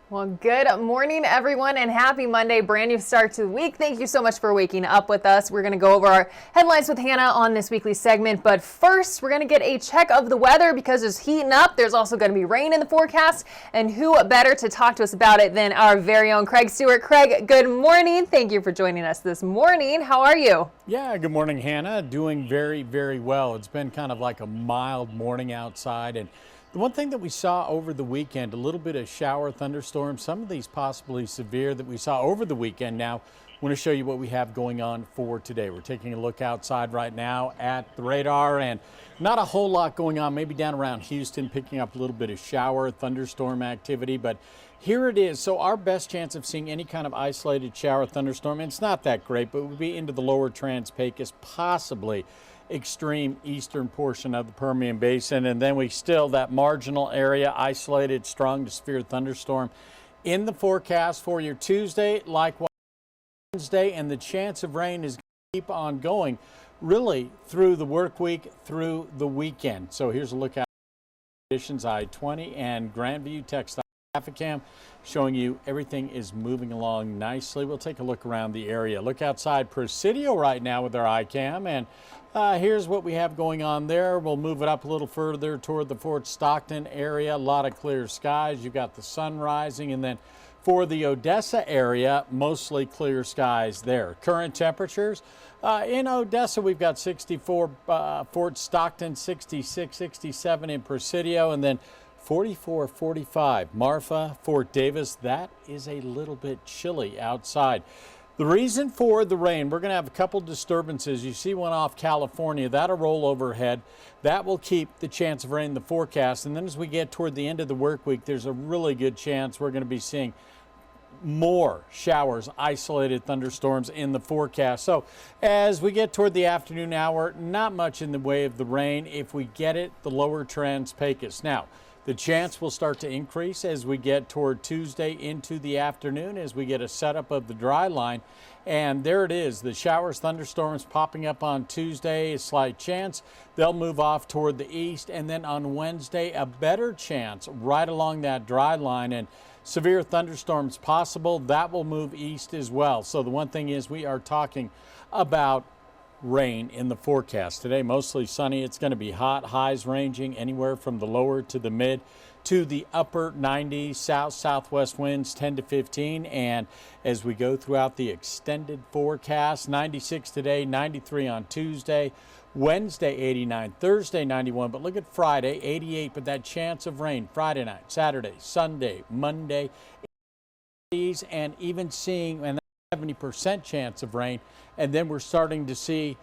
Well, good morning, everyone, and happy Monday. Brand new start to the week. Thank you so much for waking up with us. We're going to go over our headlines with Hannah on this weekly segment. But first, we're going to get a check of the weather because it's heating up. There's also going to be rain in the forecast. And who better to talk to us about it than our very own Craig Stewart. Craig, good morning. Thank you for joining us this morning. How are you? Yeah, good morning, Hannah. Doing very, very well. It's been kind of like a mild morning outside. And the one thing that we saw over the weekend, a little bit of shower thunderstorms, some of these possibly severe that we saw over the weekend. Now, I want to show you what we have going on for today. We're taking a look outside right now at the radar, and not a whole lot going on, maybe down around Houston, picking up a little bit of shower thunderstorm activity, but here it is. So our best chance of seeing any kind of isolated shower thunderstorm, and it's not that great, but it would be into the lower Trans-Pecos, possibly extreme eastern portion of the Permian Basin, and then we still that marginal area, isolated strong to severe thunderstorm in the forecast for your Tuesday, likewise Wednesday, and the chance of rain is going to keep on going really through the work week, through the weekend. So here's a look at conditions I-20 and Grandview Textile traffic cam showing you everything is moving along nicely. We'll take a look around the area. Look outside Presidio right now with our iCam, and here's what we have going on there. We'll move it up a little further toward the Fort Stockton area. A lot of clear skies. You've got the sun rising, and then for the Odessa area, mostly clear skies there. Current temperatures in Odessa, we've got 64, Fort Stockton 66, 67 in Presidio, and then 44, 45 Marfa, Fort Davis. That is a little bit chilly outside. The reason for the rain, we're going to have a couple disturbances. You see one off California, that'll roll overhead. That will keep the chance of rain in the forecast. And then as we get toward the end of the work week, there's a really good chance we're going to be seeing more showers, isolated thunderstorms in the forecast. So as we get toward the afternoon hour, not much in the way of the rain. If we get it, the lower Trans-Pecos. Now, the chance will start to increase as we get toward Tuesday into the afternoon, as we get a setup of the dry line. And there it is, the showers, thunderstorms popping up on Tuesday, a slight chance. They'll move off toward the east, and then on Wednesday, a better chance right along that dry line, and severe thunderstorms possible. That will move east as well. So the one thing is, we are talking about rain in the forecast today. Mostly sunny. It's going to be hot, highs ranging anywhere from the lower to the mid to the upper 90s, southwest winds 10 to 15. And as we go throughout the extended forecast, 96 today, 93 on Tuesday, Wednesday 89, Thursday 91, but look at Friday 88, but that chance of rain Friday night, Saturday, Sunday, Monday, and even seeing and 70% chance of rain. And then we're starting to see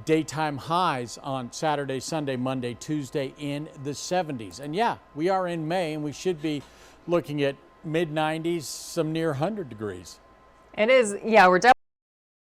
daytime highs on Saturday, Sunday, Monday, Tuesday in the 70s. And yeah, we are in May, and we should be looking at mid 90s, some near 100 degrees. It is, yeah, we're definitely,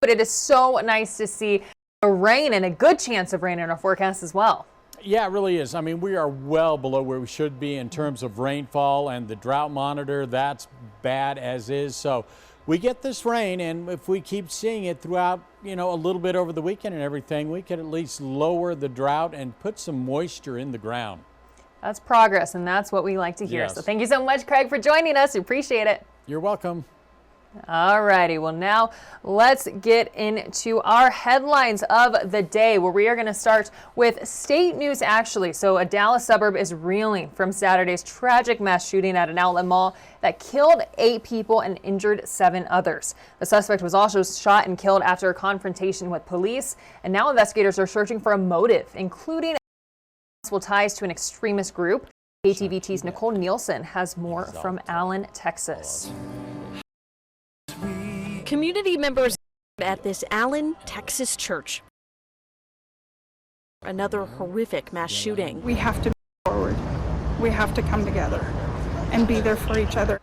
but it is so nice to see a rain and a good chance of rain in our forecast as well. Yeah, it really is. I mean, we are well below where we should be in terms of rainfall, and the drought monitor, that's bad as is. So we get this rain, and if we keep seeing it throughout, a little bit over the weekend and everything, we can at least lower the drought and put some moisture in the ground. That's progress, and that's what we like to hear. Yes. So thank you so much, Craig, for joining us. We appreciate it. You're welcome. All righty, well, now let's get into our headlines of the day, where we are going to start with state news, actually. So a Dallas suburb is reeling from Saturday's tragic mass shooting at an outlet mall that killed 8 people and injured 7 others. The suspect was also shot and killed after a confrontation with police, and now investigators are searching for a motive, including possible ties to an extremist group. KTVT's Nicole Nielsen has more from Allen, Texas. Community members at this Allen, Texas church. Another horrific mass shooting. We have to move forward. We have to come together and be there for each other.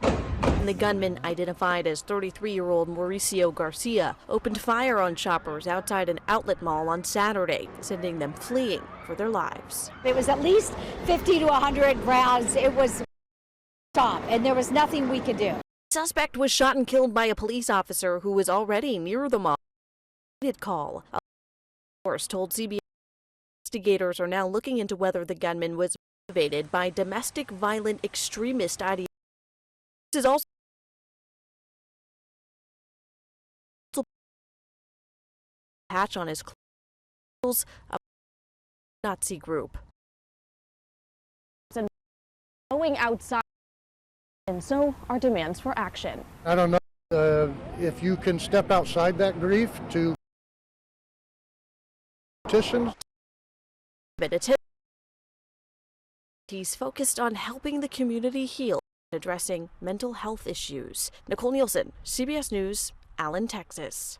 The gunman, identified as 33-year-old Mauricio Garcia, opened fire on shoppers outside an outlet mall on Saturday, sending them fleeing for their lives. It was at least 50 to 100 rounds. It was stop, and there was nothing we could do. Suspect was shot and killed by a police officer who was already near the mall. Call. A source told CBS investigators are now looking into whether the gunman was motivated by domestic violent extremist ideology. is also patch on his clothes, a Nazi group. Going outside, and so are demands for action. I don't know if you can step outside that grief to petitions. He's focused on helping the community heal and addressing mental health issues. Nicole Nielsen, CBS News, Allen, Texas.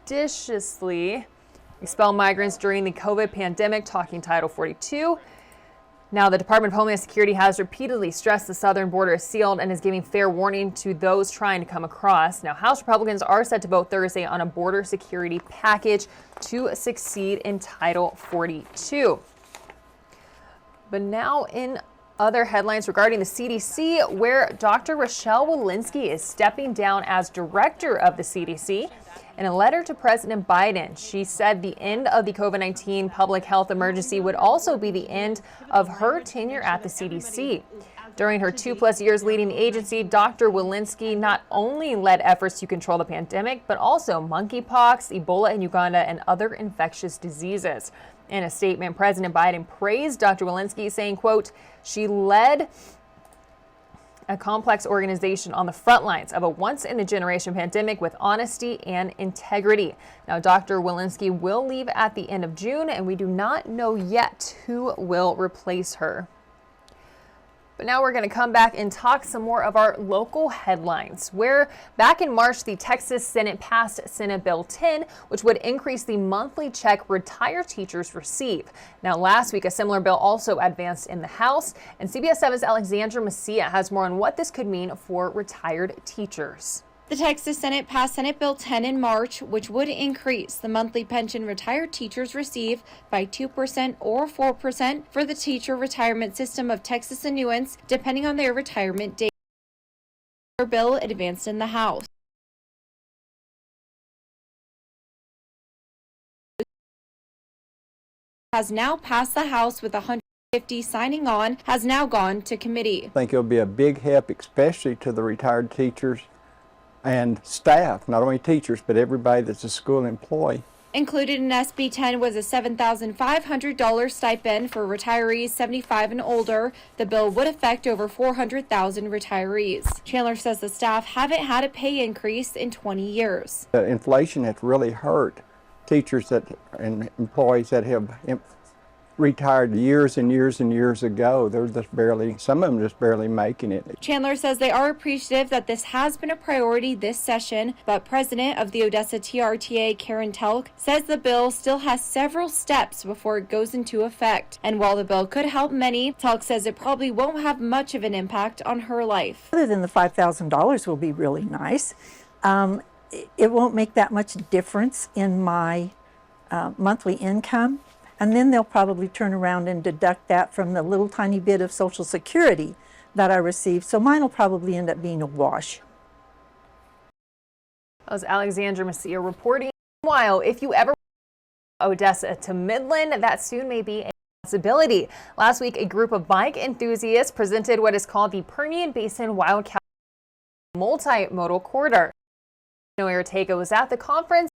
Judiciously expel migrants during the COVID pandemic, talking Title 42. Now, the Department of Homeland Security has repeatedly stressed the southern border is sealed and is giving fair warning to those trying to come across. Now, House Republicans are set to vote Thursday on a border security package to succeed in Title 42. But now in other headlines regarding the CDC, where Dr. Rochelle Walensky is stepping down as director of the CDC. In a letter to President Biden, she said the end of the COVID-19 public health emergency would also be the end of her tenure at the CDC. During her 2+ years leading the agency, Dr. Walensky not only led efforts to control the pandemic, but also monkeypox, Ebola in Uganda, and other infectious diseases. In a statement, President Biden praised Dr. Walensky, saying, quote, "She led a complex organization on the front lines of a once-in-a-generation pandemic with honesty and integrity." Now, Dr. Walensky will leave at the end of June, and we do not know yet who will replace her. But now we're going to come back and talk some more of our local headlines, where back in March, the Texas Senate passed Senate Bill 10, which would increase the monthly check retired teachers receive. Now, last week, a similar bill also advanced in the House, and CBS 7's Alexandra Messia has more on what this could mean for retired teachers. The Texas Senate passed Senate Bill 10 in March, which would increase the monthly pension retired teachers receive by 2% or 4% for the teacher retirement system of Texas annuitants, depending on their retirement date. The bill advanced in the House. Has now passed the House with 150 signing on, has now gone to committee. I think it'll be a big help, especially to the retired teachers and staff, not only teachers, but everybody that's a school employee. Included in SB 10 was a $7,500 stipend for retirees 75 and older. The bill would affect over 400,000 retirees. Chandler says the staff haven't had a pay increase in 20 years. The inflation has really hurt teachers and employees that have retired years and years and years ago. They're just barely, some of them just barely making it. Chandler says they are appreciative that this has been a priority this session, but President of the Odessa TRTA, Karen Telk, says the bill still has several steps before it goes into effect. And while the bill could help many, Telk says it probably won't have much of an impact on her life. Other than the $5,000 will be really nice. It won't make that much difference in my monthly income. And then they'll probably turn around and deduct that from the little tiny bit of Social Security that I receive. So mine will probably end up being a wash. That was Alexandra Messia reporting. Meanwhile, if you ever Odessa to Midland, that soon may be a possibility. Last week, a group of bike enthusiasts presented what is called the Permian Basin Wildcat Multimodal Corridor. Ortega was at the conference.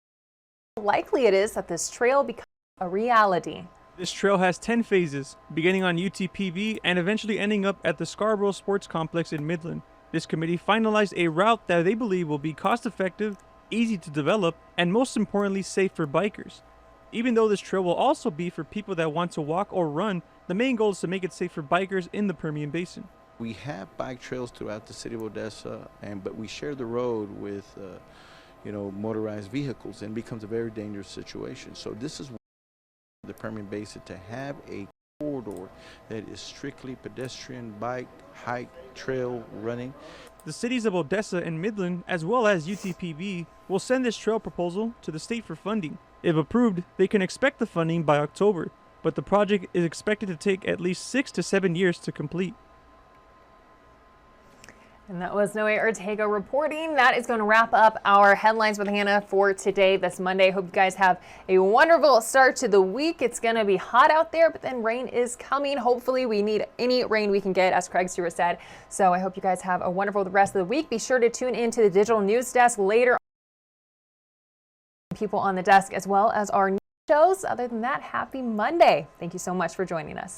Likely it is that this trail becomes a reality. This trail has 10 phases, beginning on UTPB and eventually ending up at the Scarborough Sports Complex in Midland. This committee finalized a route that they believe will be cost-effective, easy to develop, and most importantly, safe for bikers. Even though this trail will also be for people that want to walk or run, the main goal is to make it safe for bikers in the Permian Basin. We have bike trails throughout the city of Odessa, but we share the road with motorized vehicles, and it becomes a very dangerous situation. So this is the Permian Basin to have a corridor that is strictly pedestrian, bike, hike, trail running. The cities of Odessa and Midland, as well as UTPB, will send this trail proposal to the state for funding. If approved, they can expect the funding by October, but the project is expected to take at least 6 to 7 years to complete. And that was Noe Ortega reporting. That is going to wrap up our Headlines with Hannah for today, this Monday. Hope you guys have a wonderful start to the week. It's going to be hot out there, but then rain is coming. Hopefully we need any rain we can get, as Craig Stewart said. So I hope you guys have a wonderful rest of the week. Be sure to tune in to the digital news desk later. People on the desk, as well as our news shows. Other than that, happy Monday. Thank you so much for joining us.